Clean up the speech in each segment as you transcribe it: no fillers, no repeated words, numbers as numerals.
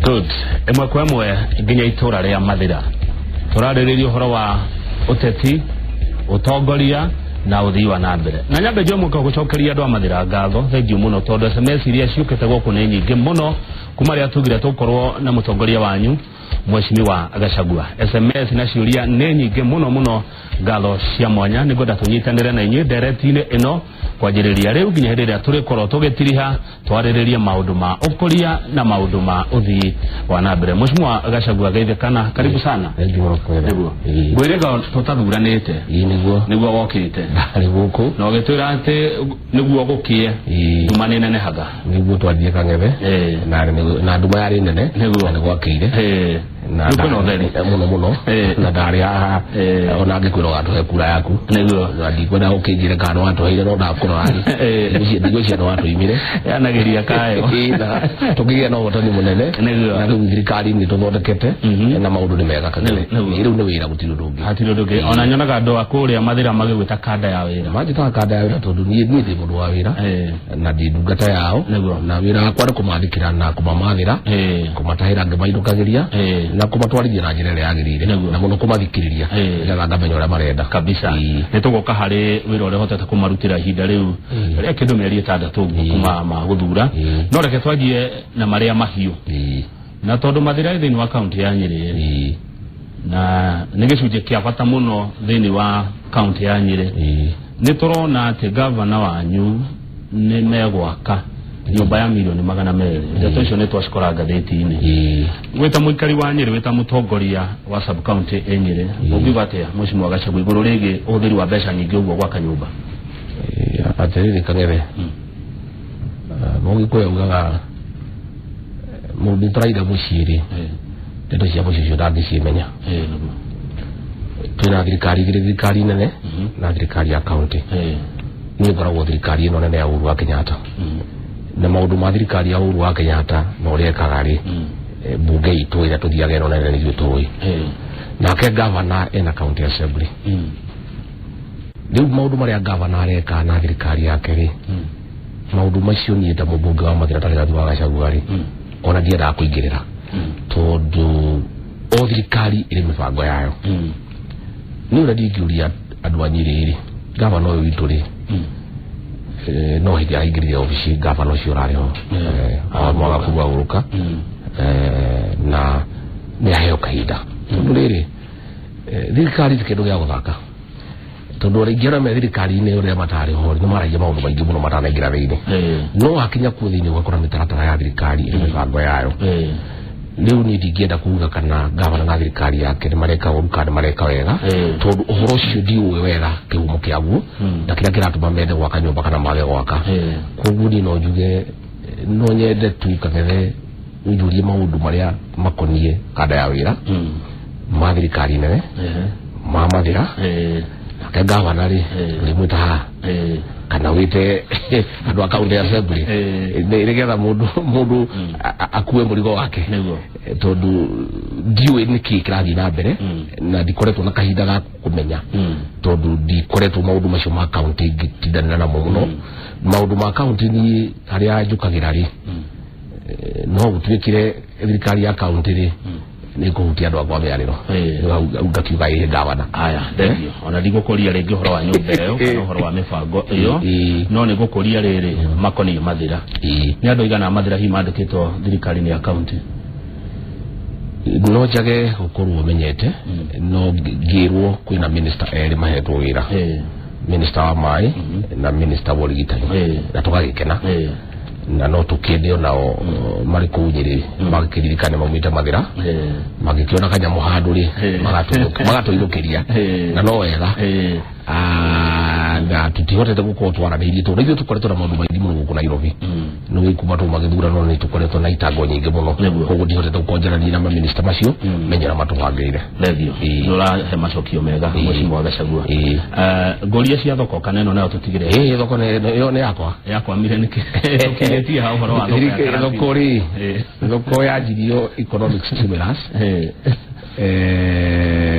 Good. Emwe kwa emwe nginya itura ria Mathira. Turaririria uhoro wa uteti, utongoria na uthii wa nambere. Na nyambe jo muka gucokeria andu a Mathira ngatho. Thank you muno tondu SMS iria ciukite goku ni nyingi muno kuma ria tugire tukorwo na mutongoria wanyu Mheshimiwa Gachagua. SMS na ciuria ni nyingi muno ngatho cia mwanya nigo ndatunyitanire na inyi direct-ine ino kwajiriria riu nginya hindi ria turikorwo tugitiriha twaririria maundu ma ukoria na maundu ma uthii wa nambere. Mheshimiwa Gachagua geithekana, karibu sana. Niguo ngwirega tutathuranite niguo wokite ari guku no gitwira ati niguo gukie nduma nene haga niguo twathie Kang'ethe na nduma yari nene niguo gwakire na muno na ndari haha ona ngikwira gatuhe kura yaku niguo ndikwenda ukinjire kana watuheire no ndakura ari ndigwo cia no watuimire yanagiria kayo na tugiye no wotani munene na riu thirikari ni tuthondekete na maundu ni mega Kang'ethe riu ni wira gutiro ndungi hatiro ndungi ona nyonaga andu akuria Mathira magigwita kanda ya wira magita kanda ya wira tondu ni ndi mundu wa wira na ndi ndungata yao na wira wakwa ni kumathikira na kumamathira kumatahira ngimairukagiria na kumatwarithia na njira ria yagirire na muno kumathikiriria ngetha ngamenya uria marenda kabisa nitugoka hari wira uria hotete kumarutira ihinda riu ria kindu meri 6 kuma ma guthura no reke twanjie na maria mahiu na tondu Mathira thini wa county ya Nyeri na nigicunje kia bata muno thini wa county ya Nyeri ni turona ati governor wanyu ni megwaka nyumba ya milioni 200 ndeto icio ni twacikora ngatheti-ini wita muikari wa Nyeri wita mutongoria wa sub county ya Nyeri ugiuga atia Mheshimiwa Gachagua iguru rigi uthiri wa mbeca nyingi uguo gwaka nyumba atiriri Kang'ethe mugikuya ugaga mundu turaida muciri ndeto cia mucicio ndangicimenya twina thirikari nene na thirikari ya county ni ngoragwo thirikari ino nene ya Uhuru wa Kenyatta na maundu ma thirikari ya Uhuru wa Kenyatta no rekaga ri bunge itu ira tuthiaga ino nene ni twitoi nake governor ena county assembly riu maundu maria governor areka na thirikari yake ri maundu macio ni nda mubunge wa Mathira Tarigathi wa Gachagua ri ona ndienda kuingirira tondu o thirikari iri mibango yayo ni ura ndingiuria andu a Nyeri ri governor uyu witu ri no hindi aingirire ofici governor ucio urari ho mwaga kuwa uruka na ni aheo kahinda tondu riri thirikari ti kindu gia guthaka tondu ringiona me thirikari-ini uria matari ho ni maragia maundu maingi muno matanaingira thiini no akinya ku thiini ugakora mitaratara ya thirikari iri mibango yayo riu ni ndingienda kuuga kana governor na thirikari yake ni mareka uru kana mareka wega tondu uhoro ucio ndiuwe wega kihumo kiaguo na kiria kiratuma mende gwaka nyumba kana mage gwaka koguo ni no njuge no nyende tu Kang'ethe unjurie maundu maria makonie kada ya wira ma thirikari nene ma Mathira nake governor ri mwita kana wite andu akaunti ya assembly nigetha mundu akue murigo wake tondu ndiwe niki kirathi na mbere na ndikoretwo na kahinda ga kumenya tondu ndikoretwo maundu macio ma county ngitindana na muno maundu ma county ni haria njukagira ri no gutwikire thirikari ya county ri ni kuhutia andu akwa miariro ugakiuga ihe governor aya ndio ona ndigukuria ringi uhoro wa nyumba iyo kana uhoro wa mibango iyo no ni gukuria riri makoni Mathira ni andu igana Mathira hi mandikitwo thirikari ni ya county no jage gukorwo menyete no ngirwo kwina minister eri mahetwo wira minister wa mai na minister wa urigitani na tugagikena na no tukende onao mari ku Nyeri magikiririkane maumite Mathira magikiona kanyamu handu ri magatuirukiria na no wega na tutihotete gukorwo twaranĩirie tondu ithuĩ tukoretwo na maundu maingi muno guku Nairobi no gikuma tu magithurano ni tukoretwo na itango nyingi muno koguo ndihotete gukonjorania na maminista macio menyera matubangĩire ndio ndora he macokio mega Mheshimiwa Gachagua ngoria cia thoko kana ino nayo tutigire thoko yo ne yakwa mire niki tukiretie ha uhoro wa thoko ya jirio economic stimulus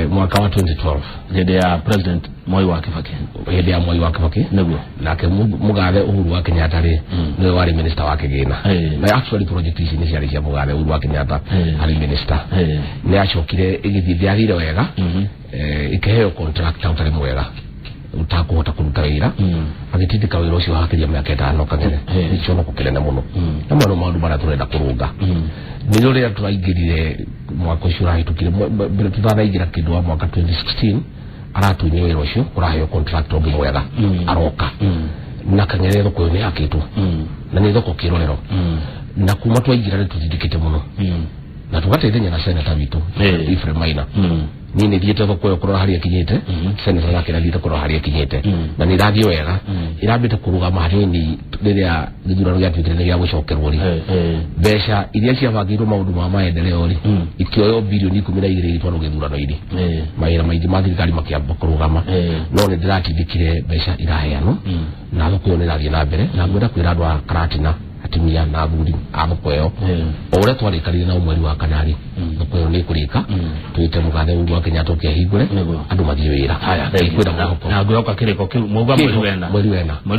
mwaka wa 2012 hede ya president Moi wa Kibaki neguo nake Mugathe Uhuru wa Kenyatta ri ni wari minister wa kigina na actually project ici ni ciari cia Mugathe Uhuru wa Kenyatta ari minister ni acokire igithithia wega ikeheo contract utari mwega utakuhota kuruta wira agitithika wira ucio hakiria miaka 5 kagere icio no kukirene muno na mwana maundu bara turenda kurunga ni rio turaingirire mwaka ucio rahitukire mbere tuthanaingira kindu wa mwaka 2016 aratunye wira ucio uraheo contract ongi mwega aroka na kangere thoko ni akitu na ni thoko kirorero na kuma twaingira tutithikite muno na tugateithania na senator witu Ephraim Maina nini thiete thoko yo kurora haria kinyete senator yake na thiete kurora haria kinyete na ni rathio wega irambite kuruga marini riria githurano gya twikire gya gucokerwo ri besha iria cia bagirwo maundu ma maendeleo ri ikioyo bilioni 12 itwaro githurano iri maira maingi ma thirikari makiamba kurugama no ni ndiratithikire besha iraheano na thoko yo ni rathie na mbere na ngwenda kwira andu a Karatina atimia na athuri amukweo ore twarikarire na mweri wa kanari thoko ni kurika twite Mugathe Uhuru wa Kenyatta kehingure andu mathie wira haya na ngoka kiriko kiu muga mweri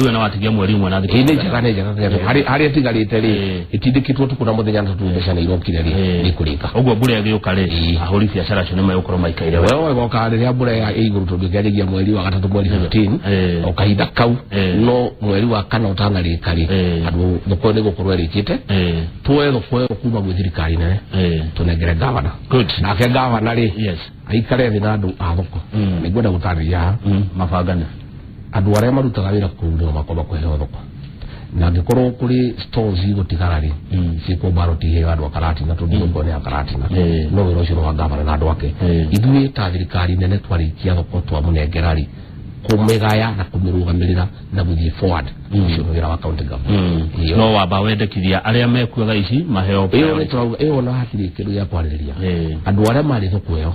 wena watigia mweri umwe na thikũ hari atigarite ri itindikitwo tukuna muthenya ntatu mbeca ni irokire ri ni kurika uguo mbura yagiuka ri ahuri biacara cio ni mayukoro maikaire wewe goka riria mbura ya iguru tondu ngiagiria mweri wa gatatu mweri 15 ukahinda kau no mweri wa kana utanarika ri andu thoko ni gukorwo rikite tuwe thoko kuma gwi thirikari nene tunengere gavana na ke gavana ri aikare thi na andu a thoko ni gwenda gutariria mabangane andu aria marutaga wira kuundo makoma kuheo thoko na ngikorwo kuri stores gutigara ri ciko baroti he andu akarati na tundu ngone akarati na no wira ucio wa gavana na andu ake ithuĩ ta thirikari nene twarikia thoko twa munengerari kumegaya na kumirugamirira na guthie forward ucio wira wa county government no wamba wendekithia aria mekuga ici maheo iyo na hakiri kindu ya kwaririria andu aria mari thoko yo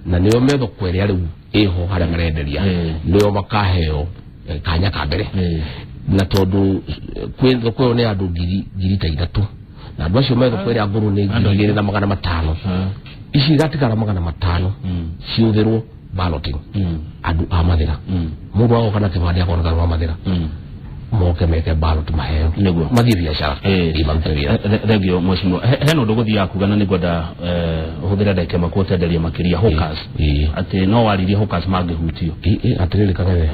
na niyo metho kweria riu iho haria marenderia niyo makaheo kanya ka mbere na tondu kwi thoko ni andu ngiri ta 3 na andu acio metho kweria nguru ni 2,500 ici gatigara 500 ciuthirwo balloting andu amathira mundu wao kana kibandi akona kana amathira moke meke ballot maheo mathie biashara imamtawira thegio mheshimiwa heno nduguthi yakugana ni gwenda uhuthira ndeke makuotenderia makiria hawkers ati no waririe hawkers mangihutio atiriri kangere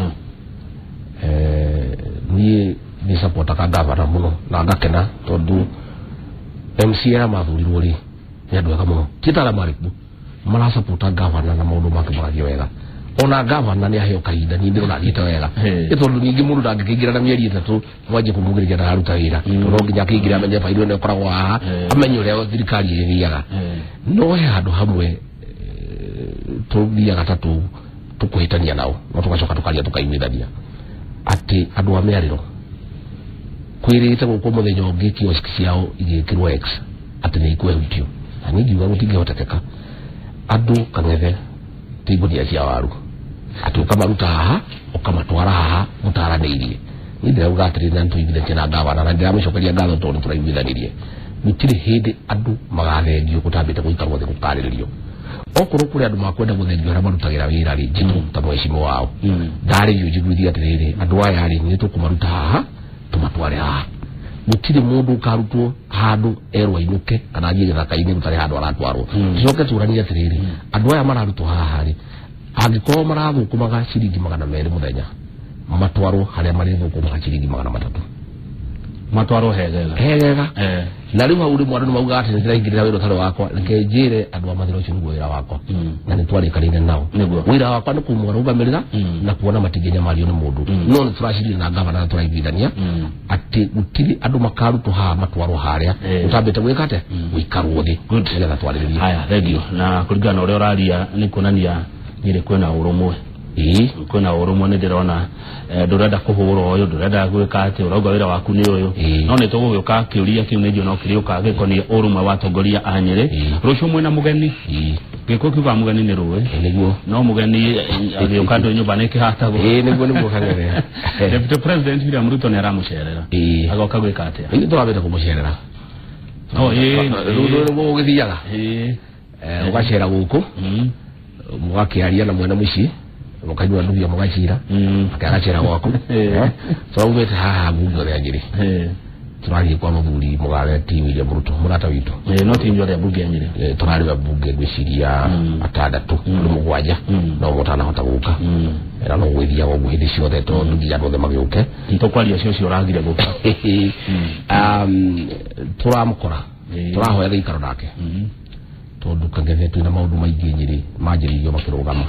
ni support ka gavana muno na ngakena tondu MCA mathurirwo ri ni andu ega muno kitara mariku mara support gavana na maundu make maragio wega ona gavana ni aheo kahinda ni ndiro nathite wega itondu ningi mundu ndangikira na mieri 3 waje kumugiriria na aruta wira no nginya kigira amenye faida ne koragwo haha amenye uria thirikari iriaga no he handu hamwe tubiaga tatu tukuhitania nao no tugacoka tukaria tukaimithania ati andu a miariro kwirite guko muthenya ungi kiosk ciao igikirwo x ati ni ikwehutio ani ngiuga gutingihotekeka andu kangethe tigũthia cia waru ati ukamaruta haha ukamatwara haha mutaraniirie ni ndirauga atiri na ntuigithĩtie na gavana na ndiramucokeria ngatho tondu turaiguithanirie gutiri hindi andu magathengio gutambite guikarwo thi gukarĩrĩrio okorwo kuri andu makwenda guthengio aria marutagira wira ri njitu ta mwecimu wao ndari yujiguithia atiriri andu aya ri ni tukumaruta haha tumatware haha gutiri mundu karutwo handu erwa inuke kana thie githaka-ini gutari handu aratwarwo tucoke turanie atiriri andu aya mararutwo haha ri angikorwo marathukumaga ciringi 200 muthenya matwarwo haria marithukumaga ciringi 300 matwarwo hegega na riu hau rimwe andu mauga ati ndiraingirira wira tari wakwa reke njire andu a mathira ucio niguo wira wakwa na ni twarikarire nao wira wakwa ni kumurugamirira na kuona matingenya mario ni mundu no ni turacirire na gavana na turaiguithania ati gutiri andu makarutwo haha matwarwo haria utambite gwika ate wikarwo thi nigetha twariririe haya thegio na kuringana uria uraria ni kuonania nyire kwena urumwe kwena urumwe ni ndirona ndurenda kuhura uyu ndurenda gwika ati urauga wira waku ni uyu no ni tugugioka kiuria kiu ni ndio kirioka gikonie urumwe watongoria a Nyeri rucio mwena mugeni giko kiuga mugeni ni ruwe niguo no mugeni agioka ndo nyumba ni kihatago niguo niguo kagere Deputy President William Ruto ni aramucerera agoka gwika ati ni twabete kumucerera rudo niguo githiaga ugacera guku mugakiaria na mwena muci mukanywa nduvia mugacira akagacera gwaku twaumbete haha bunge ria Nyeri turari kwa muthuri mugare timu ya Ruto murata witu no timu ya bunge ya Nyeri turari wa bunge gwiciria atandatu mugwanja no mutana hota guka era no gwithia go gwithia ciothe to ndugia ndothe magiuke ntokwaria cio uragire guka turamukora turahoya gikaro nake tondu kangene twina maundu maingi Nyeri manjiririo makirugama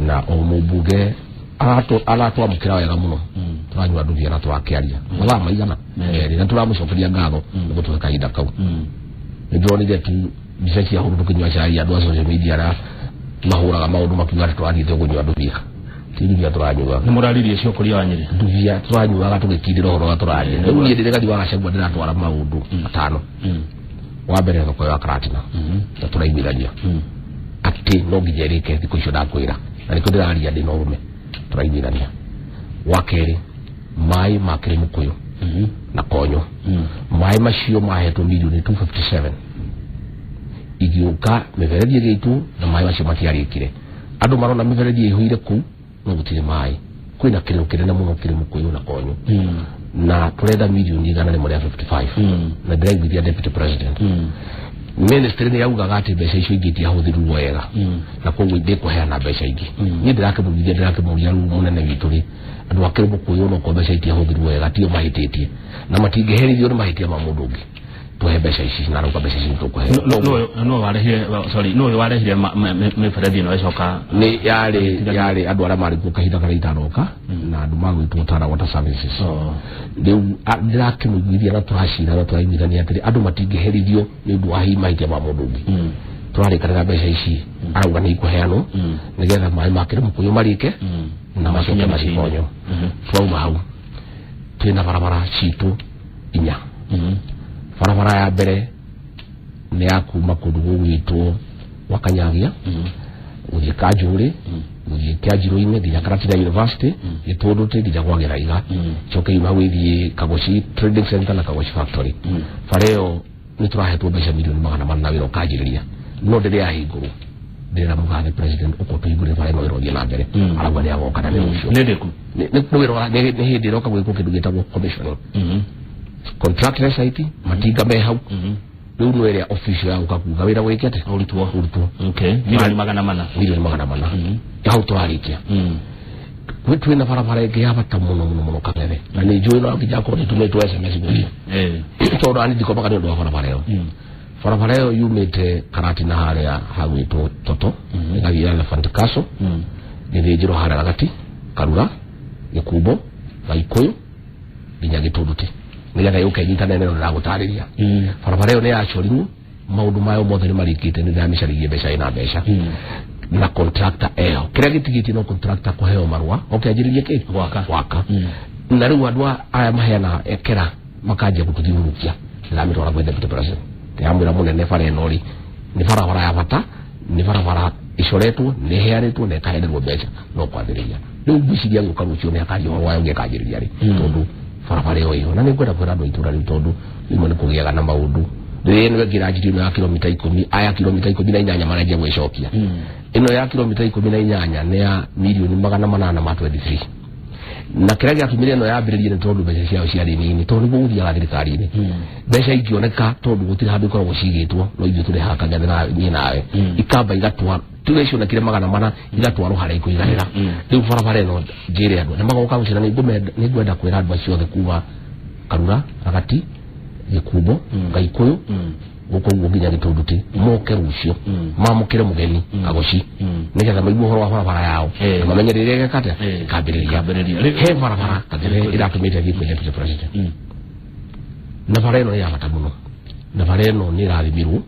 na o mubunge arato amukira wega muno turanywa nduvia na turakiaria wala maigana na turamucokeria ngatho gutuka kahinda kau nijoni tu bisachi ya huru kinywa cha ya dwa social media ra mahuraga maundu makiuga turathite kunywa nduvia nduvia turanywa ni muraririe cio kuria wa Nyeri nduvia turanywa gatugikindira horo turaria riu ni ndire gadi wagacagwa ndiratwara maundu atano wa mbere thoko ya Karatina na turaigwithania ati no nginyerike thiku icio ndakwira na niko ndiraria ndi no rume turaigwithania wa keri mai makire mukuyu na konyo mai macio mahetwo milioni 257 igiuka meveredia gitu na mai macio matiarikire andu marona meveredia ihuire ku no gutire mai kwina kire ukirena muno kire mukuyu na konyo na turenda milioni igana rimwe ria 55 na ndiraigwithia deputy president ministry ni yauga gati mbeca icio ingiti ahuthiru wega na koguo inde kuheana mbeca ingi ni ndirakimugithia ndirakimuria ru munene witu ri andu akire mukuyu no ko mbeca itia ahuthiru wega tio mahititie na matingeherithio ni mahitia ma mundu ungi tuhe mbeca ici na ruka mbeca ici tukuhe no warehire sorry no warehire meferethi no ecoka ni yari andu ara mari ku kahinda kara itanoka na andu magwitwo tara water services riu ndirakimugithia na turacira na turaigwithania atiri andu matingeherithio ni undu wa himahitia ma mundu ungi turarikanira mbeca ici arauga ni ikuheanwo nigetha mai makire mukuyu marike na macoke macikonyo twauma hau twina barabara citu inya barabara ya mbere ni yakuma kundu gwitwo wakanyagia uthie Kanjuri uthie Kianjiru-ini nginya Karatina University Gitundute nginya gwa Geraiga coke ima withie Kagoci Trading Center na Kagoci Factory fareo ni turahetwo mbeca milioni 400 na wira ukajiriria no ndire ahinguru ndira mugathe president ukotuigure bare no wiro na mbere aragwa ni agoka na niucio nendeku ni wiro ni hindi roka gwiko kindu gitagwo commissioning contractor site matinga me hau riu no area official ya ukakuga wira wikete urutwo okay milioni 400 hau twarikia kwetu na barabara ege yabata muno kabere na ni joy no ngijako ni tumeto SMS ngui to ani diko baka ndo barabara yo barabara yo yumete Karatina haria hagwito toto ngari ya Elephant Castle ni njiro haria gati Karura Gikubo Gaikuyu nginya Gitundute nigetha yuke nyitane neno na gutariria barabara yo ni yacorimu maundu mayo mothe ni marikite ni ndamicarigie mbeca ina mbeca na contractor eo kira gitigiti no contractor kuheo marua okianjiririe ki waka na riu andu aya maheana ekera makajia gututhiurukia ndamitwara kwa deputy president yamwira munene bare nori ni barabara ya bata ni barabara icoretwo ni hearetwo na ikahenderwo mbeca no kwambiriria riu ngwiciria guka rucio ni akaji horo wayo ngekanjiriria ri tondu barabara yo na ni ngwenda kwira andu itura ri tondu rimwe ni kugiaga na maundu riri ni ngira njiri no ya kilomita 10 aya kilomita 18 maragia gwicokia ino ya kilomita 18 ni ya milioni 823 na kira gya tumire no ya mbiririe ni tondu mbeca ciao ciari nini tondu guthia ga thirikari ni mbeca ingioneka tondu gutira handu ikoragwo cigitwo no ithu turi haka ngathe na nyi nawe ikamba igatwa turecio na kire 400 igatwaro haria ikuiganira riu barabara no njire andu na magoka gucira ni ngwenda kwira andu acio the kuwa Karura Agati Gikubo Gaikuyu guko nginya Gitundute moke rucio mamukire mugeni Kagoci nigetha maigwo horo wa barabara yao mamenyerere gekate kambiriria he barabara kathire iratumite giko ya president na bareno ya bata muno na bareno ni rathimirwo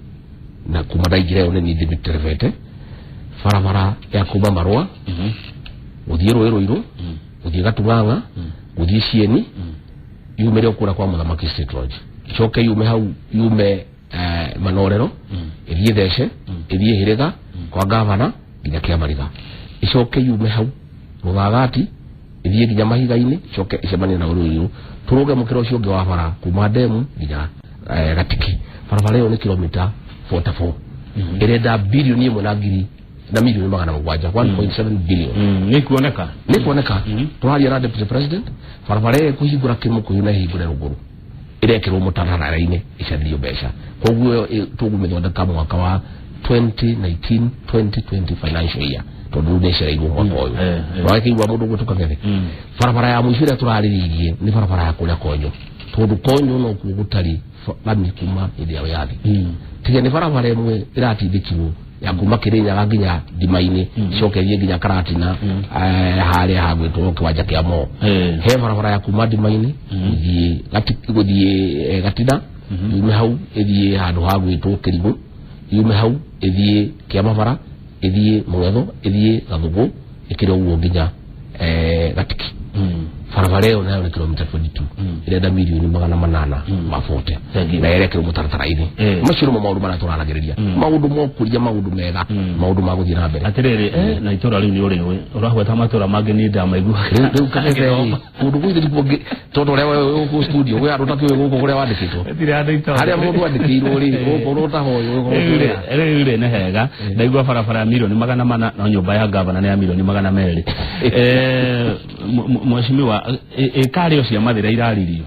na kuma daigire one ni ndimiterevete barabara ya kuma Marua uthie Ruiru uthie Gatung'ang'a uthie Cieni yumire okura kwa Muthamaki State Lodge coke yume hau yume Manorero ithie Thece ithie Hiriga kwa gavana nginya Kiamariga icoke yume hau Rugagati ithie nginya Mahiga-ini coke icemanie na Ruiru turuge mukiro ucio wa bara kuma Demu nginya Gatiki barabara yo ni kilomita 44 irenda bilioni 1 na milioni 1.7 billion ni kuoneka twari na deputy president farabare kuhingura Kimukuyu na hingure Ruguru irekirwo mutarara-ini icario mbeca koguo tugumithondeka mwaka wa 2019-2020 financial year tondu ndecereirwo mwaka uyu wakiigua mundu gutukagere farabara ya muicire turariririe ni farabara ya kuria Konyo tondu Konyo no kugutari lami kuma ile ya yathi tige ni farabara imwe iratindikirwo ya kuma Kirinyaga nginya Ndimaini cokerie nginya Karatina hali hagwitwo kiwanja kia Mo he barabara ya kuma Ndimaini guthie Gatina yume hau ithie handu hagwitwo Kirigu yume hau ithie Kiamabara ithie Mugethwo ithie Gathugu ikire uguo nginya Gatiki barabara ĩyo nayo nĩ kilomita 22 irenda milioni 800 mafuta na yerekero mutaratara-ini macio mo maundu mara tũranagĩrĩria maundu mokuria maundu mega maundu ma gũthiĩ na mbere atiriri na itura riu ni uri urahweta matura mangĩ ni ndamaigua riu kangethe undu gwithe ndikuonge tondu ũrĩa wewe ũkũ studio we andũ takiwe gũkũ kũrĩa wandĩkĩtwo harĩa mũndũ andĩkĩirwo rĩ gũkũ ũtahoyo rĩu nĩ hega ndaigua barabara ya milioni 400 na nyũmba ya gavana nĩ ya milioni 200 mheshimiwa ikario cia mathira iraririo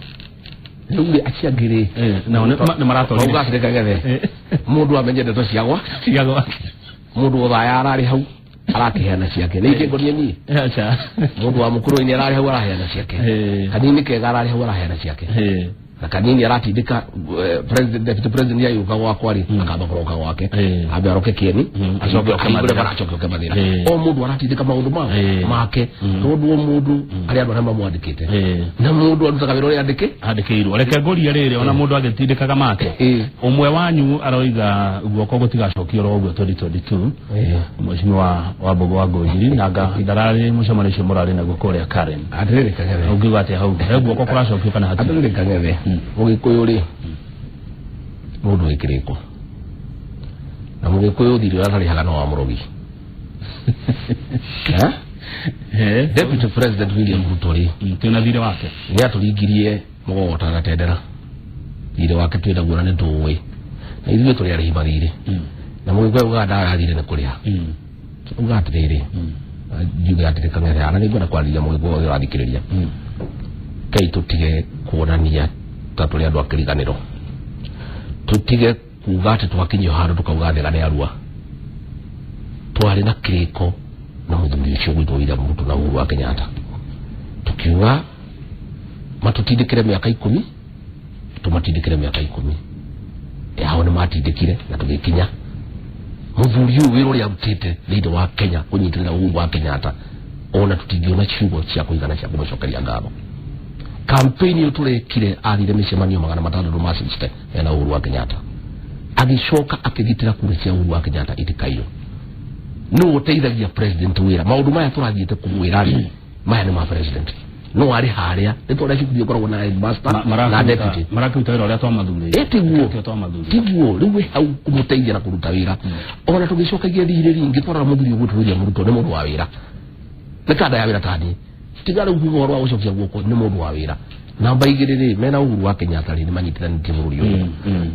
riu aciangire na nĩ maratorire ugatheka gethe mundu amenye ndeto ciagwa mundu othaya arari hau arakiheana ciake ni ingonie ni acha mundu wa mukuru ni arari hau araheana ciake kanini kega arari hau araheana ciake na kanini aratindika president deputy president ya yuka gwakwa ri akamba kuroka gwake ambe aroke Kieni acoke akambure baracoke kemathira o mundu aratindika maundu make tondu mundu ari andu arĩa mamwandĩkĩte na mundu arutaga wĩra ũrĩa andĩkĩirwo reke ngũrie rĩrĩ ona mundu agĩtindĩkaga make umwe wanyu aroiga guoko gũtigacokio ro ũguo 2022 mheshimiwa wa Mbogo wa Ngũnjiri na ndararĩ mũcemanio ũcio mũrarĩ naguo kũrĩa Karen atirĩrĩ kangethe ũngiuga atĩ hau guoko kũracokio kana hatirĩ atirĩrĩ kangethe Mugikuyu ri mundu wikiriko na Mugikuyu thiri atari hagano wa murogi Deputy President William Ruto ri tuna thire wake ni aturingirie mugogota gatendera thire wake twenda guona ni tuwe na ithuĩ tũrĩ arĩhi mathirĩ na Mugikuyu uganda arathire nĩ kũrĩa ugatirĩrĩ njuge atĩrĩ kangethe ana nĩ ngwenda kwarĩria Mugikuyu ũrĩa ũrathikĩrĩria kai tutige kuonania tatũrĩ andũ akĩriganĩro tutige kuga atĩ twakinyio handũ tukauga thega nĩ arua twarĩ na kĩrĩko na mũthuri ũcio gwĩtwo William Ruto na Uhuru wa Kenyatta tukiuga matutindĩkĩre mĩaka 10 tumatindĩkĩre mĩaka 10 hao nĩ matindĩkire na tũgĩkinya mũthuri ũyũ wĩra ũrĩa arutĩte thĩinĩ wa Kenya kũnyitĩrĩra Uhuru wa Kenyatta ona tũtingĩona ciugo cia kũigana cia kũmũcokeria ngatho campaign yo turekire athire micemanio 600 ma system na Uhuru wa Kenyatta agicoka akigitira kure cia Uhuru wa Kenyatta itikayo no uteithagia president wira maundu maya turathiite kumwira maya ni ma president no ari haria nitore cikuthio korwo na headmaster na deputy marakiruta wira uria twamathurire tiguo riu hau kumuteithia na kuruta wira ona tugicokagia thire ringi twara muthuri ugutwiria muruto ni mundu wa wira na kada ya wira tani tigara uguo rwa ucokia guoko ni mundu wa wira namba igiriri mena Uhuru wa Kenyatta ni manyitithanitie bururi uyu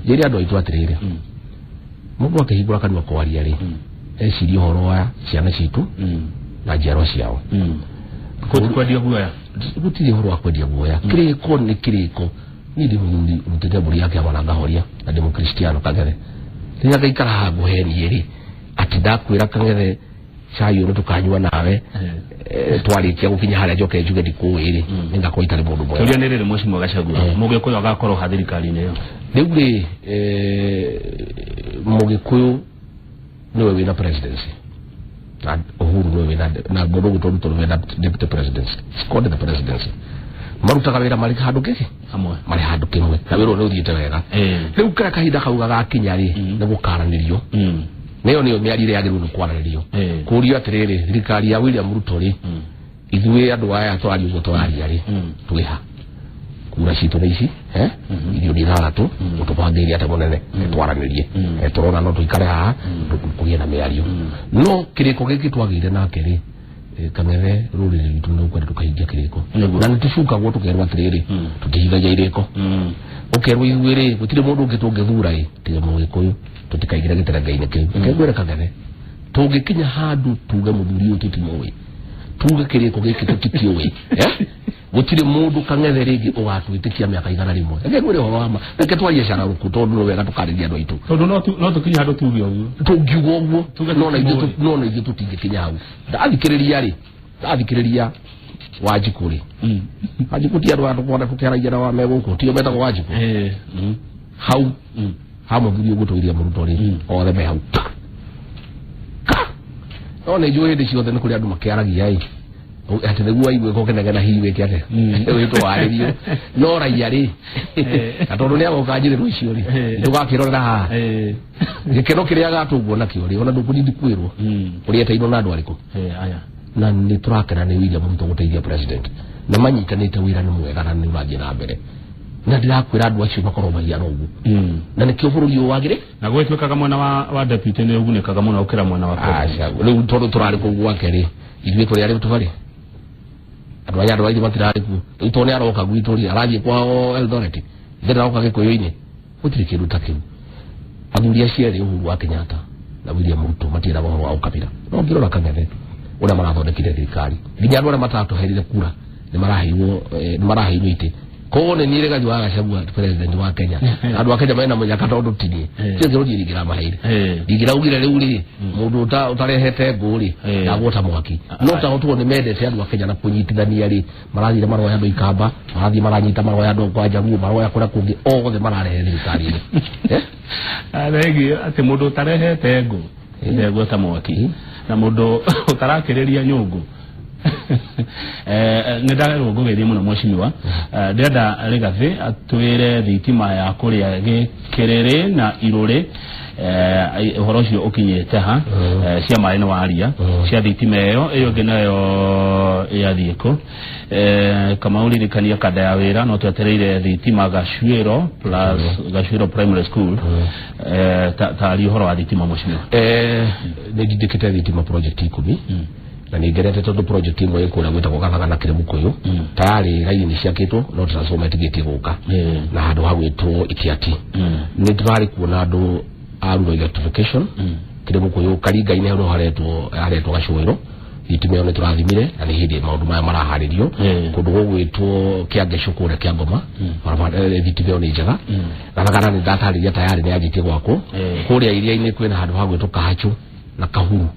yeri andu aitu atirire mundu akihingura kanwa kwaria ri eciri horo wa ciana citu na njiarwa ciao kwendia guoya gutiri horo wa kwendia guoya kiriko ni kiriko ni ndi mutete muri yake amana ngahoria na ndi mukristiano kagere tinya gaikara hagu heri yeri ati ndakwira kagere chayo no tukanywa nawe twarikia gukinya haria njoke njuge ndikuwiri ningakorwo itari mundu mwega turia nirire Mheshimiwa Gachagua Mugikuyu agakorwo ha thirikari-inĩ ĩyo riu ri Mugikuyu niwe wina presidency na Uhuru niwe wina na mundu gutoruto wina deputy presidency squad the presidency marutaga wira mari handu kiki amwe mari handu kimwe na wira ni uthiite wega riu kara kahinda kauga gakinya ri ni gukaranirio neyo niyo miarire yagiru kwaranirio kurio atiriri thirikari ya William Ruto ri ithuĩ andu aya twari ugo twari ari twiha kura citu ici irio ni tharatũ utubangĩire ate munene twaranirie turona no tuikare haha kugie na miario no kiriko giki twagire nake ri kamere rũrĩrĩ rwitũ nĩ ũkwenda tũkahingia kĩrĩko na nĩ tũcukagwo tũkerwo atĩrĩrĩ tũtihingagia irĩko okerwo igwire gutire mundu ngitungithura tiga Mugikuyu tutikaigira giteraga-ini kiu ngegwira Kang'ethe tungikinya handu tuge muthuri uyu tutimowe tuge kiriko giki tutikiowe gutire mundu Kang'ethe ringi ugatuitikia miaka 100 ngegwira wama reke twarie cara ruku tondu no wega tukariria andu aitu tondu no tukinya handu tuge uguo tungiuga uguo no ithu tutingikinya hau ndathikiriria Wanjiku ri Wanjiku ti andu kwona tukeragia na wa meguko ti meta kwa Wanjiku hau hamuthuri uguo twiria muruto ri othe me hau no ne joye de ciothe ni kuri andu makiaragia ati niguo aigwe ko kenegena hiwe kiate wito waririo no raia ri atondu ni agoka njire rucio ri tugakirorera ha gikeno kiria gatugwo nakio ri ona ndukunindi kwirwo uri etaino na andu ariku aya na ni turakena ni William Ruto guteithia president na manyitanite wira ni mwega na ni urathie na mbere na ndirakwira andu acio makorwo mahiana uguo na nikio bururi uyu wagire na gwetwekaga mwena wa deputy ni ugunikaga muno ukira mwena wa president riu tondu turari ku gwake ri ithuĩ turi ari tubari andu aya andu aingĩ matirari ku riu tondu aroka gwitu ri arathie kwao Eldoret ndiraroka Gikuyu-ini gutire kindu ta kiu athuri acio ri Uhuru wa Kenyatta na William Ruto matira bohoro wa ukabira no ngirora Kang'ethe ona marathondekire thirikari nginya andu aria matatuherire kura ni maraheirwo ite kone ni rega jwa Gachagua president wa Kenya andu akenya mena munyaka tondu tini cyo rigira maheire rigira ugire riu ri mundu utarehete nguri na gwota mwaki no ta otuo ni mendete andu akenya na kunyitithania ri marathire maroya andu ikamba marathie maranyita maroya andu kwa Jaguo maroya kura kungi othe mararehe thirikari aregi ati mundu utarehete ngo inde gwota mwaki na mundu utarakiriria nyungu ndarero gugeria muno mweshimiwa ndenda Rigathi atwire thitima ya kuria Gikiriri na Iruri uhoro ucio ukinyete ha cia maĩ wa aria cia thitima iyo ngenayo ya thieko kama uririkania kada ya wira no twetereire thitima Gacuĩro plus Gacuĩro primary school tari uhoro wa thitima mweshimiwa ni ndikite thitima project 10 na nigerete tondu project imwe ikura gwitagwo Gathaga na Kĩrĩmu tayari raini ni ciakitwo no transformer tigiti guka na handu ha gwitwo Itiati ni turari kuona andu aruga electrification Kĩrĩmu Karinga-ini no haretwo Gacuĩro thitima yo ni turathimire na ni hindi maundu maya maraharirio kundu gwitwo Kĩangecu kuria Kĩa Ngoma thitima yo ni njega Gathaga ni ndatariria tayari ni anjitie gwako kuria iria-ini kwina handu ha gwitwo Kahachu na Kahuru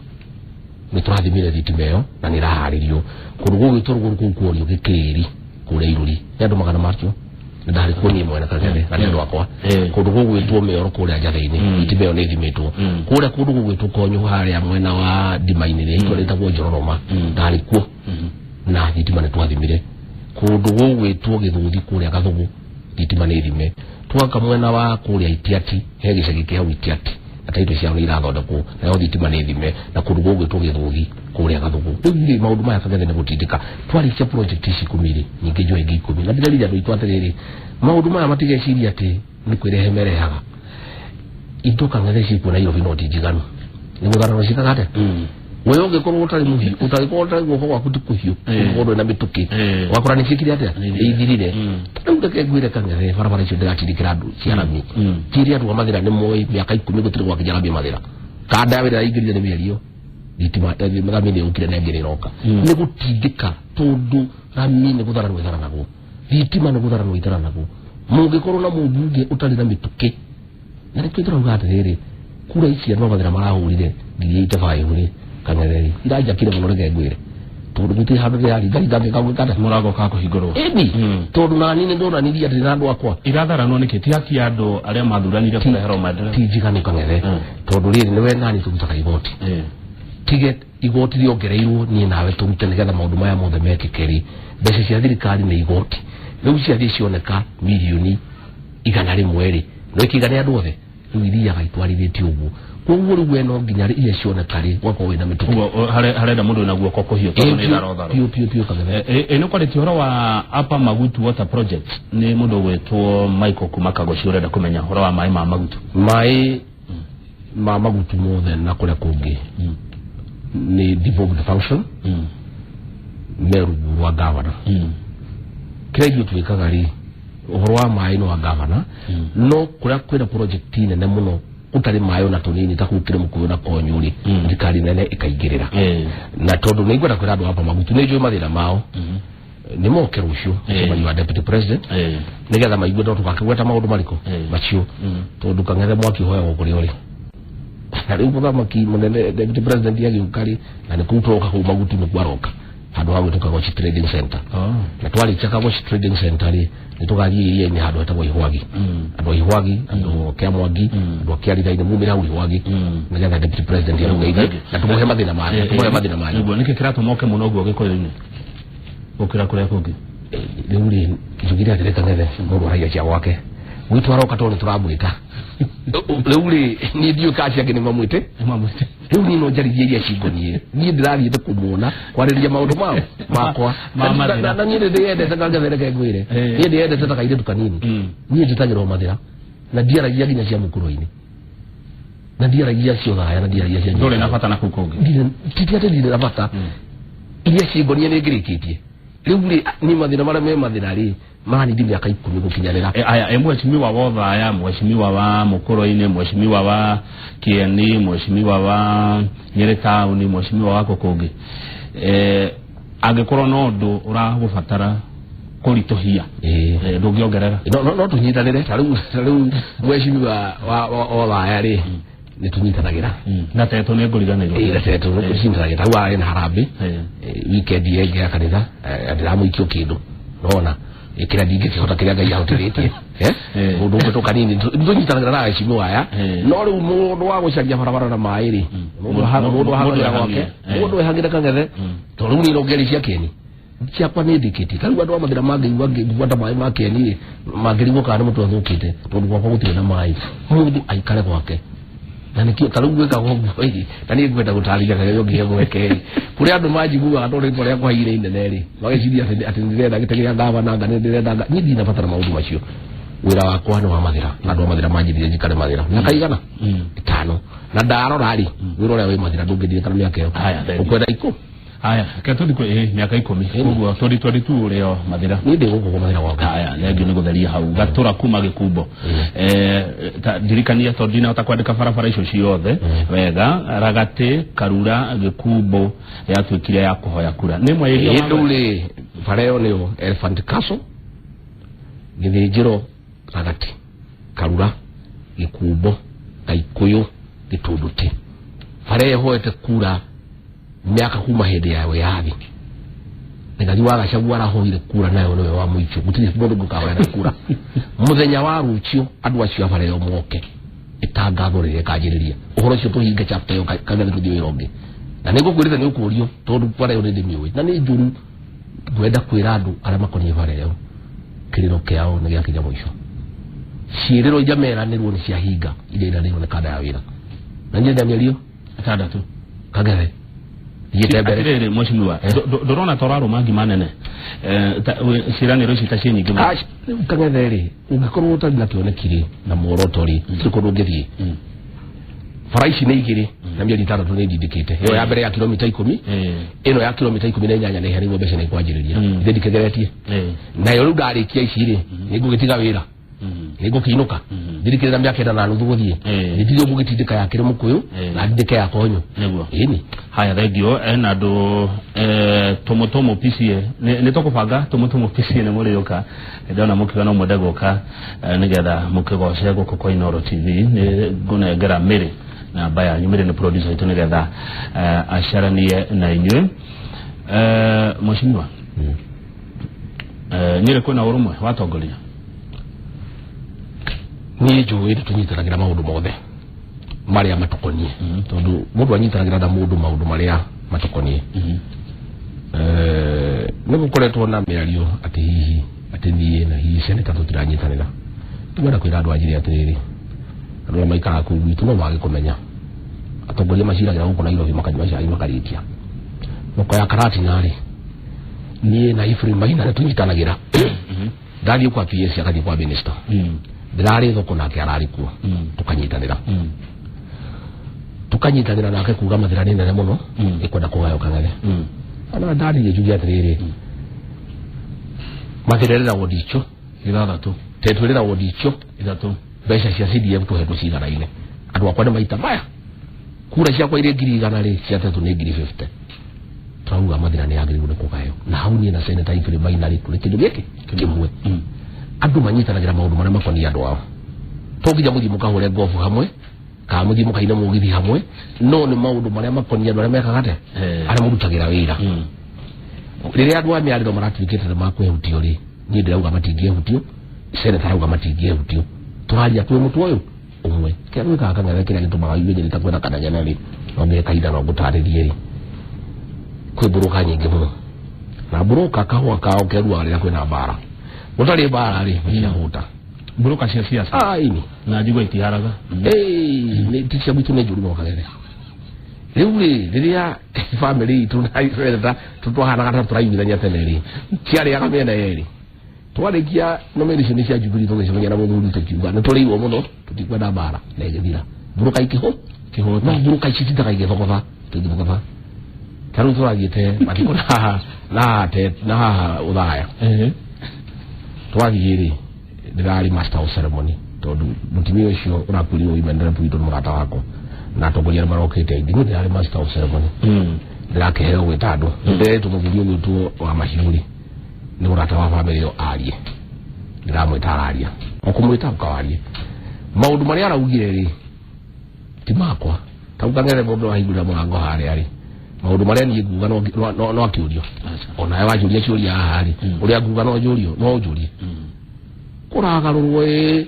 ni turathimire thitima yo na ni raharirio kundu gwitwo kurio Gikĩri kuria Iruri andu magana macio ndari kuni mwena Kang'ethe na ndu wakwa kundu gwitwo Meoro kuria Njathĩ-ini thitima yo ni thimitwo kuria kundu gwitwo Konyo haria mwena wa Ndima-ini ri twaretagwo Njororoma ndari kuo na thitima ni twathimire kundu gwitwo Gĩthũthi kuria Gathugu thitima ni thime twaka mwena wa kuria Itiati he gicagi kia Itiati ataitu cia ni irathondekwo na yo thitima ni thime na kundu gwitwo Gĩthũthi kuria Gathugu riu maundu maya Kang'ethe ni gutindika twarikia project ici 10 nyingi jo ingi 10 na ndirarira ndu itwaterere maundu maya matigeciria ati ni kwirehe merehaga into Kang'ethe ci kuna iro binoti jiganu ni mugarano cikagate wewe ungekorwo utari muhi utarikorwo utari goko gwaku tikuhiu ngondo na mituki wakora ni cikiri ate ithirire ndeke gwire Kang'ethe barabara icio ndigatindikira andu ciarami tiri andu amathira ni moyi miaka 10 gutire gwa kijarabi mathira kada ya wira ingirire ni mierio thitima mami ni ukire na ngire roka ni gutindika tondu rami ni guthara gwithara nago thitima ni guthara gwithara nago mungikorwo na mumbunge utari na mituki na rikithira ugate riri kura ici andu amathira marahurire ngiri 85 ri Kang'ethe iraja kire muno rege gwire tondu guti handu ya ri ndange kagukata murago kako higoro tondu nani ni ndona niria ndi na andu akwa iratharano ni kiti haki andu aria mathuranire kurehera madara tijigani Kang'ethe tondu riri ni we nani tugutaka igoti tige igoti riongereirwo ni nawe turute nigetha maundu maya mothe mekikeri mbeca cia thirikari ni igoti riu ciathie cioneka milioni 100 ri no ikigane andu othe riu iria gaitwarithitie uguo koguo riu eno nginya iria cioneka ri gwako wina mituki harenda mundu na guoko kuhio tondu ni tharotharo pio Kang'ethe no kwari horo wa Upper Magutu water project ni mundu wetwo Michael Kumakago urenda kumenya horo wa mai ma magutu ma magutu mothe na kuria kungi ni devolved function meru wa governor kile gyo twikaga ri uhoro wa mai no gavana no kuria kwira project nene muno utari mayo na tunini takukire mukuyo na konyuri ndikari nene ikaigirira na tondu ni gweta kwira andu hapa magutu ni jo mathira mao ni moke rucio mali wa deputy president nigetha maigwe ndo tukakigweta maundu mariko macio tondu kangere mwaki hoya gukuri uri ari ubutha maki munene deputy president yagi ukari na ni kutoka ku magutu ni kwaroka handu hawe tukago trading center na twali chakago trading center ri nitugathie ye ni handu hetagwo ihwagi andu ihwagi andu kia mwagi andu kia rithaine mumira uri ihwagi nigetha deputy president yarugeithe na tumuhe mathina mane niguo niki kirato moke muno guo gikoyo-ini ukira kuria kungi riuri kijugira atireka ngethe mundu haya cia gwake witu aroka toni turamwita riuri ni dio kaci angini mamwite riu ni no njarithie iria cingonie ni ndirathiete kumuona kwariria maundu mao makwa na ni ndiyendete ngathereke ngwire ni ndiyendete takaire tukanini ni nditagirwo mathira na ndiaragia nginya cia mukuru-ini na ndiaragia cio thaya na ndiaragia cia ndore na bata na kukungi titiate ndire bata iria cingonie ni ngirikitie riu ni mathina maria me mathina ri mani ndi miaka 10 gukinyarira aya mheshimiwa wa thaya mheshimiwa wa mukuru-ini mheshimiwa wa Kieni mheshimiwa wa Nyeri Town mheshimiwa wa kukungi angikorwo no ndu uragubatara kuritohia ndungiongerera no tunyitanire riu mheshimiwa wa thaya ri ni tunyitanagira na teto ni nguriganirwo na teto ni tunyitanagira riu ari na harambe weekend yenge ya kanitha ndiramuikio kindu nona ikira dingi kihota kiria ngai ahotiritie mundu umwe kanini ndunyitanagira na mheshimiwa aya no riu mundu wa gucaria barabara na mai ri mundu hagira gwake mundu ehagira kangethe to riu ni rogeri cia Kieni ciakwa ni ndikiti riu andu amathira mangeigua ngigwata mai ma Kieni mangirigwo kana mutu athukite tondu gwakwa gutire na mai mundu aikare gwake na nikio tarungu ka gogo iri na ni ngwenda gutarithia kana yo ngiye gweke kuri andu majigua andu ri koria kwa hire ineneri mageciria ati ndirenda gitegeria ngava na ngane ndirenda ni ndina batara maundu macio wira wakwa ni wa mathira na andu mathira majithia njikare mathira na kaigana 5 na ndarora ari wira uria wi mathira ndungithie kana miaka iyo ukwenda iko aya katodi ko miaka 10 uguo tori tu urio mathira ni ndi guko mathira wako aya lengi ni gutheria hau gatura kuma gikubo dirikania tondina utakwandika barabara icio ciothe wega ragate karura gikubo yatwikire ya kuhoya kura ni mweyerio ndule bareo ni Elephant Castle githijiro ragate karura gikubo gaikuyu gitunduti bareo hoete kura miaka kuma hede yawe yathi ngali waga cagua arahoire kura nayo niwe wa muicho gutiri mundu gukawa na kura muthenya wa rucio andu acio abareo moke itangatho rire kajiriria uhoro cio tuhinge chapter yo kana ndio ironge na nego kwirita ni ukurio tondu pare yo ndi miwe na ni njuru gwenda kwira andu ara makonie bareo kiriro kiao ni gya kinya muico ciiriro ijamera ni ruo ni cia hinga ile ina ni kana ya wira na njenda mielio atandatu kagere yitebere mheshimiwa dorona toraro mangi manene sirani roshi tashi nyingi kangetheri ungikorwo utari na kionekiri na morotori sikorwo ngithie faraishi ni igiri na mieri 3 ni ndindikite yo ya mbere ya kilomita 10 ino ya kilomita 18 ni hariwo mbeca ni kwanjiriria ndindikegeretie na yo ru ndarikia ici ri ni ngugitiga wira ni ngukiinuka ndirikira miaka 9 na nuthu guthie ndithio ngugitindika ya kire mukuyu na ndike ya konyo niguo ini haya thegio na ndu tomotomo picie ni tokubanga tomotomo picie ni muriuka ndona mukigana mwende guka nigetha mukigoce guko kwa Inooro TV ni ngunengera miri na baya nyumire ni producer itu nigetha asharanie na inywe mheshimiwa nyire kuna urumwe watongoria ni juwe tunyitanagira maundu mothe maria matukonie tondu mundu anyitanagira na maundu maria matukonie ni gukoretwo na miario ati hihi ati nie na hihi seneta tutiranyitanira tugenda kwira andu ajiri atiriri andu maikara ku gwitu no mage kumenya atongoria maciragira guko na Nairobi makanywa cai makaritia nuko ya karati nari nie na Ifrem Maina na tunyitanagira ndari kwa PS akati kwa minister ndirari thoko nake arari kuo tukanyitanira nake kuga mathira ni nene muno ikwenda kugayo kangere ana ndari yejugia atiriri mathirerera wodicho ithathatu tetwirira wodi icio ithatu mbeca cia CDF tuhetwo cigana-ine andu akwa ni maita maya kura ciakwa ire 100 ri cia tetu ni 50 twauga Mathira ni agiriru ni kugayo na hau ni na Senator Ifrey Mainari kuri kindu giki kimwe andu manyitanagira maundu maria makoni andu ao tonginya muthi mukahore ngofu hamwe ka muthi mukaina mugithi hamwe no ni maundu maria makoni andu aria mekagate aria murutagira wira riria andu ame ariro maratwikite na makwehutio ri ni ndirauga matingehutio Senator arauga matingehutio turaria twi mutu uyu umwe kero kaka ngare kira gitumaga yuje litakwenda kana janali ngombe kaida no gutaririe ri kwi buruka nyingi muno na buruka kahwa kao keru ari kwena bara mutari bara ri yahuta buruka cia siasa ini na jigwa itiharaga ni ticia bitu ne juru no kalere riuri riria family tunaiseta tutwahana kata turaimithania teneri ciari akamena yeri twarikia nomination cia Jubilee tugicemania na muthuri tukiuga ni turiiwo muno tutikwenda bara na igithira buruka ikiho na buruka icititaga igithogotha tugithogotha karu turagiete matiko na uthaya twagiri ndirari master of ceremony tondu mutimio ucio urakurirwo imendere puito murata wako na tongoria marokete ndi ndirari master of ceremony ndirakeheo gwitandu ndetu muthuri witu wa mahiruri ni murata wa family yo arie ndiramwitararia okumwita ukawarie maundu maria araugire ri ti makwa taugangere mundu ahingura murango hari ari maundu maria ni nguga no akiurio ona ya wajuria ciuria hari uria nguga no jurio no jurie kuragarurwe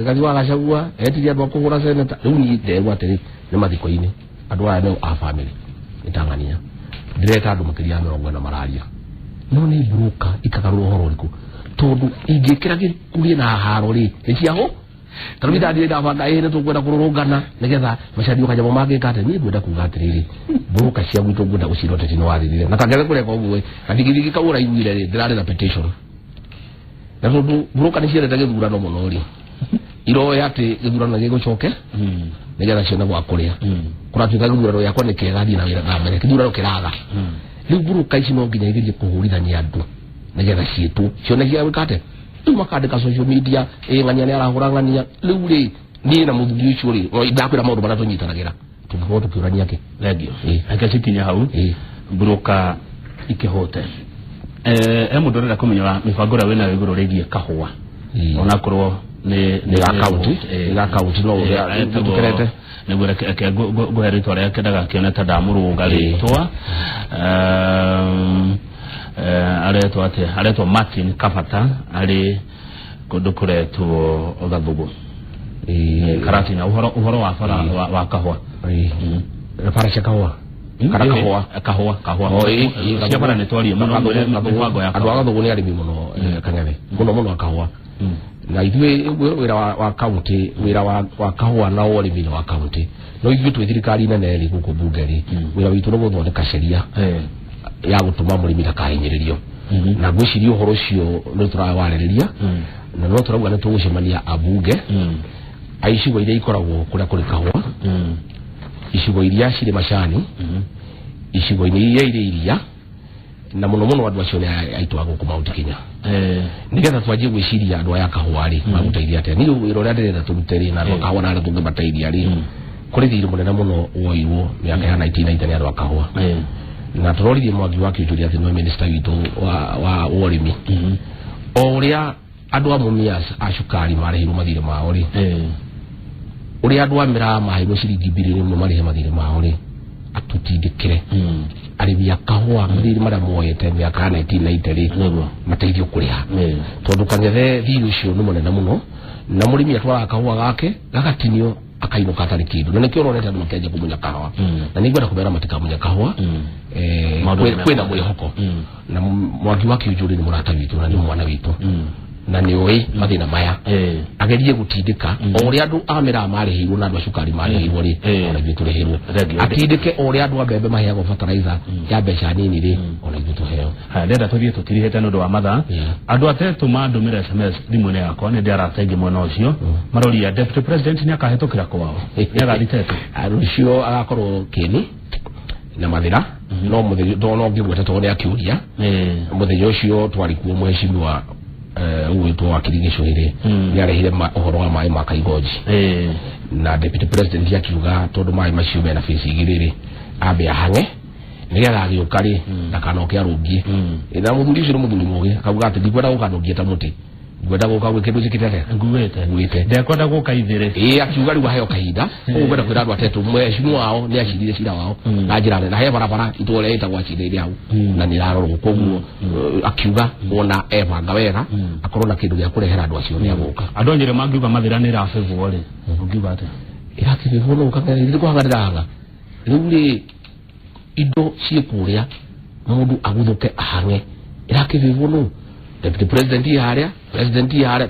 ngathi wa gacagua etiria ndo kugura Senator riu ni ndegwa atiri ni mathiko-ini andu aya no a family itangania ndireta andu makiria 40 mararia no ni buruka ikagarura horo riku tondu ingikira kurie na haro ri iciaho tarubida ndire ndabanga ene tukwenda kururungana nigetha macadi ukanyamo magikate ni ngwenda kuga atiriri buruka cia gwitu ngwenda gucirota tino wathirire na kangere kureka uguwe kadigithigi kaura iwire ri ndirare na petition na tondu buruka ni ciere githurano muno ri iroya ati githurano gigucoke nigetha ciona gwa kuria kuratuika githurano yakwa ni kega thina wira ngamere githurano kiraga riu buruka ici no nginya igerie kuhurithania andu nigetha ciitu ciona cia wikate tumakandika social media ngania ni arahurangania riu ri ni na muthuri ucio ri ndakwira maundu maria tunyitanagira tugihoto tukiurania ke legio akasikinya hau buruka ikihote mudorera kumenya mibango ra wena iguru regie kahua ona kurwo ni account no tukerete nigura ke guheritwa ria kedaga kioneta damurunga ritwa aretwa Martin Kafata ari kundu kuretwo Gathugu karati na uhoro wa fara wa kahwa fara cia kahwa kahwa cia fara netwari muno mibango ya andu Gathugu ni arimi muno kang'ethe muno kahwa na ithuĩ wĩra wa county wĩra wa kahũa na ũrĩmi wa county no ithuĩ twĩ thirikari nene ri gũkũ bunge ri wĩra witũ nĩ gũthondeka sheria ya gũtũma mũrĩmi ndakahinyĩrĩrio na ngwĩciria ũhoro ũcio nĩ tũrawarĩrĩria na no tũrauga nĩ tũgũcemania abunge a icigo iria ikoragwo kũrĩa kũrĩ kahũa icigo iria cirĩ macani icigo-inĩ iria irĩ iria na muno andu acio ni aitwa guku Mount Kenya nigetha twanjie gwiciria andu aya kahũa ri magũteithia atĩa ni wĩra ũrĩa ndĩrenda tũrute ri na andu kahũa na tũngĩmateithia ri kũrĩ thirĩ mũnene mũno woirwo mĩaka ya 1990 ni andu kahũa na tũroririe Mwangi wa Kĩũnjũri atĩ no minister witũ wa ũrĩmi o ũrĩa andu a Mumias a cukari marĩhirwo mathirĩ mao ri ũrĩa andu a Miraa maheirwo ciringi bilioni marĩhe mathirĩ mao ri atutindikire arĩmi a kahũa mathirĩ marĩa moyete mĩaka ya 1990 ri mateithio kũrĩha tondu kang'ethe thirĩ ũcio nĩ mũnene mũno na mũrĩmi atwaraga kahũa gake gagatinio akainuka atarĩ kĩndũ na nĩkĩo ũronete andũ makĩanjia kũmunya kahũa na nĩngwenda kũmera matikamunya kahũa kwĩna mwĩhoko na Mwangi wa Kĩũnjũri nĩ mũrata witũ na nĩ mwana witũ na nĩ oĩ mathĩna maya agerie gũtindĩka o ũrĩa andũ a Miraa marĩhirwo na andũ a cukari marĩhirwo ri ona ithuĩ tũrĩhĩrwo atindĩke o ũrĩa andũ a mbembe maheagwo fertilizer ya mbeca nini ri ona ithuĩ tũheo ndenda tũthiĩ tũtirihĩte nĩ ũndũ wa mathaa andũ atetũ mandũmĩra SMS thimũ-inĩ yakwa nĩ ndĩarateithia mwena ũcio maroria deputy president nĩ akahĩtũkĩra kwao nĩ agathitete rũcio agakorwo Kĩeni na Mathira no mũthenya no ngĩgweta tondũ nĩ akĩũria mũthenya ũcio twarĩ kuo mheshimiwa uwitwo wa Kirigisho hiri ni arehire uhoro wa mai makaigoji na deputy president yakiuga tondu mai macio mena fisi igiriri abe ahange nigetha agiukari ndakanoke arungie na muthuri ucio muthuri mugi akavuga ati ndikwenda gukanungia ta muti gwenda guka gwe kindu cikitete nguwete ndekwenda guka ithire akiuga riu aheo kahinda ugwenda kwira andu atetu mwecimu wao ni acirire cira wao na njira na he barabara itore ita gwacirire hau na ni rarorwo koguo akiuga ona ebanga wega akorwo na kindu gya kurehera andu acio ni aguka andu anyire mangiuga mathira ni rafevo ri ungiuga ate irafevo no ukang'ira kuhangarira riu ri indo ciekuria mundu aguthuke ahange irafevo no deputy president yaria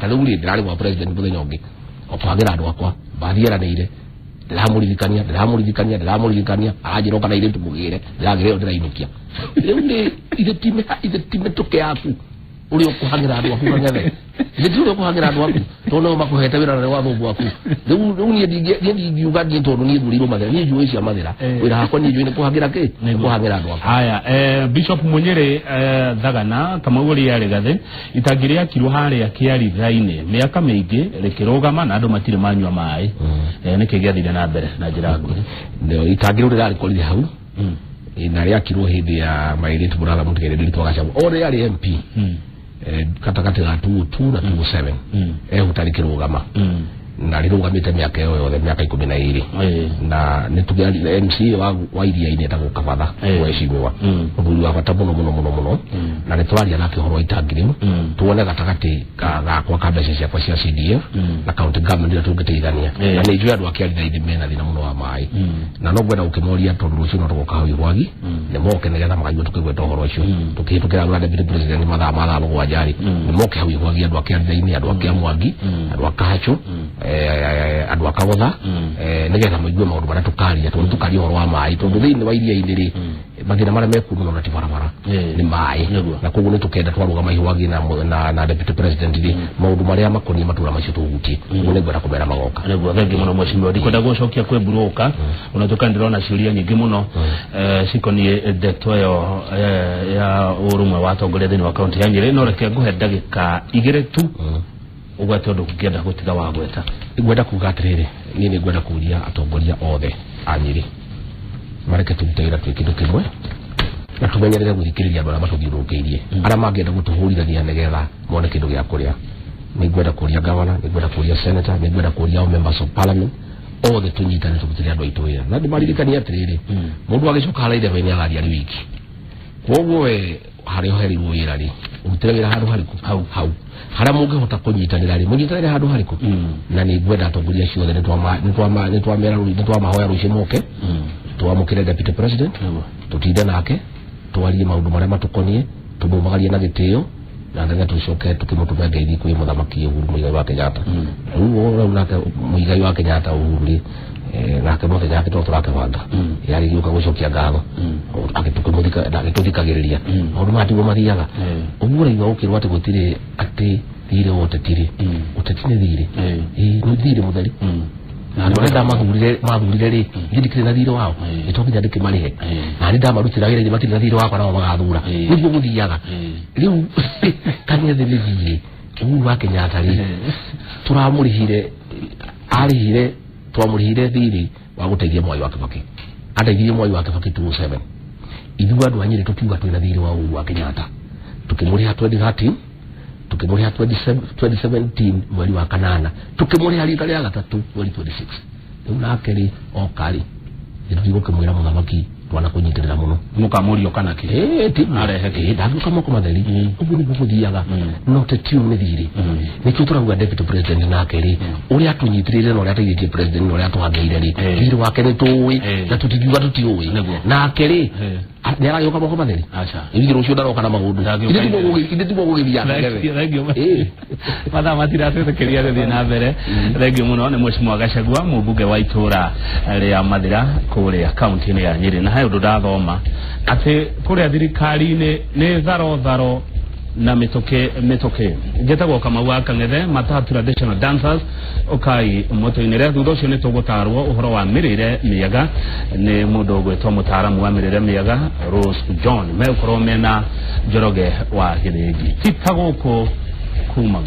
kaluri ndirari wa president muthenya ungi okwagira andu akwa bathiaranire ndiramurithikania ajiro kana ile tumugire ndagire ndirainukia ide time tuke yaku uri okuhangira andu aku ng'ethe ide okuhangira andu aku tono makuhete wira na wathubu aku riu ni ndiuga ndi tondu ni thuri mathira ni njui cia mathira wira hakwa ni njui ni kuhangira ki kuhangira andu aku haya Bishop Munyere Thagana kama uri yari gathe itangiria kiru haria kiari thaine miaka mingi rikirugama na andu matire manywa mai niki giathire na mbere na njira nguhi ndio itangiru rirari korire hau na ria kiru hindi ya mairitu murala mutigere ndito gacamu ore yari MP katakati ga 2 na 27 utarikirugama na rirugamite miaka yothe miaka 12 na nitugali MC wa iria ine tago kabatha weshimiwa muthuri wa bata muno na nitwaria na kihoro itangirimu tuone gatakati ga kwa kabesha cia kwa CDF na county government ira tungeteithania na ni njui andu akiarira indi mena thina muno wa mai na no gwenda ukimoria tondu ucio no tugoka hau igwagi ni moke nigetha magaiwe tukigweta uhoro ucio tukihitukira rura deputy president mathaa mathaa gwajari ni moke hau igwagi andu akiarira indi andu akiamwangi andu akahacho andu akagotha nigetha muigue maundu maria tukaria tondu tukaria uhoro wa mai tondu thiini wa iria iniri mathina maria mekuno na tibarabara ni mai na koguo ni tukenda twarugama ihwagi na deputy president ri maundu maria makoni matura macio tugutie uguo ni gwenda kumera magoka niguo thengi muno mweshimiwa ndikwenda gucokia kwe buroka unatoka ndirona ciuria nyingi muno cikonie ndeto yo ya urumwe wa atongoria thiini wa kaunti ya Nyeri no reke nguhe ndagika igire tu ugwete undu kukienda gutiga wa gweta gwenda kuga atiriri ni ni gwenda kuria atongoria othe a Nyeri mareke tutaira twikindu kimwe na tumenyerere guthikiriria andu aria matuthiurukiirie aria mangienda gutuhurithania nigetha mone kindu gia kuria ni gwenda kuria governor ni gwenda kuria senator ni gwenda kuria members of parliament othe tunyitane tugutiria andu aitu wira na ndimaririkania atiriri mundu agicoka haraire bene agaria ri wiki koguo we hari herirwo wira ri urutire wira handu hariku hau haria mungihota kunyitanira ri munyitanire handu hariku na ni gwenda atongoria ciothe nitwamahoya rucio moke twamukire deputy president tutinde nake twarie maundu maria matukonie tumumagarie na gitio na ngetha tucoke tukimutume ngeithi kwi muthamaki Uhuru Muigai wa Kenyatta riu nake Muigai wa Kenyatta Uhuru nake muthenya yake turakebanga yari yuka gucokia ngatho agituthikagiriria maundu matigo mathiaga uguo raiwa ukirwa ati gutire ati thire wotetire utetine thire ni thire mutheri andu arenda mathurire ri ngindikire na thire wao itokinya ndikimarihe na ni ndamarutira wira ni matire na thire wao nao magathura niguo guthiaga riu kanye thire Uhuru wa Kenyatta ri turamurihire arihire twamurihire thiri wa guteithia Mwai wa Kibaki ateithie Mwai wa Kibaki 27 ithuĩ andu a Nyeri tukiuga twina thiri wa Uhuru wa Kenyatta tukimuriha 2013 tukimuriha 2017 mweri wa kanana tukimuriha rita ria gatatu mweri 26 riu nake ri okari ithuĩ kumwira muthamaki twana kunyitirira muno mukamurio kana ki arehe ndagu kama kumatheri uguo ni guthiaga no te tiu ni thiri ni tuturauga deputy president nake ri uria tunyitirire no ria teithie president no ria tuhangeire ri thiri wake ni tuwi na tutigiuga tutiuwi nake ri ni arayoka moko matheri acha ithi rucio ndaroka na maundu inde timo gugithia mathaa matiratethekeria thi na mbere thengio muno ni Mheshimiwa Gachagua mubunge wa itura ria Mathira kuria kaunti ya Nyeri na undu ndathoma ati kuria thirikari ni tharo na mitoke ngetagwo Kamau wa Kang'ethe matatu traditional dancers ukai moto-ini ria thutha ucio ni tugutarwo uhoro wa mirire miega ni mundu gwetwo mutaramu wa mirire miega Rose John mekorwo mena Njoroge wa Githĩnji titaguku kuma